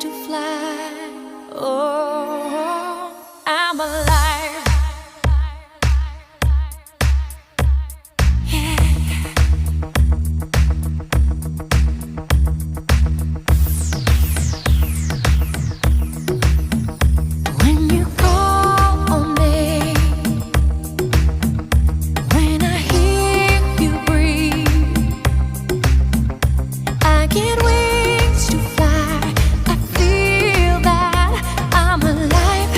to fly. Oh, I'm alive. Yeah. When you call on me, when I hear you breathe, I get wings to fly. I feel that I'm alive.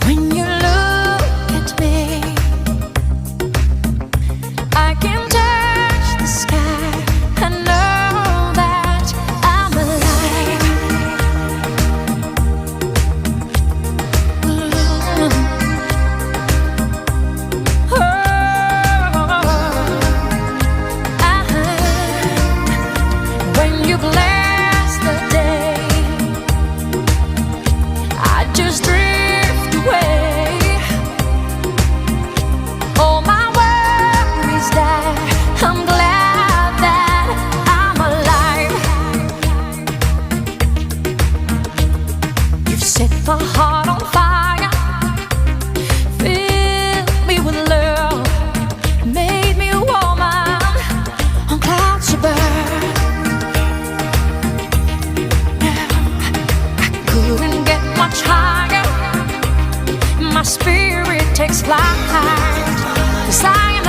When you look at me, I can touch the sky. I know that I'm alive. When you bless the day, I just drift away. All my worries die. I'm glad that I'm alive. You've set my heart on fire, filled me with love, made me a woman on clouds above. Couldn't get much higher. My spirit takes flight, 'cause I am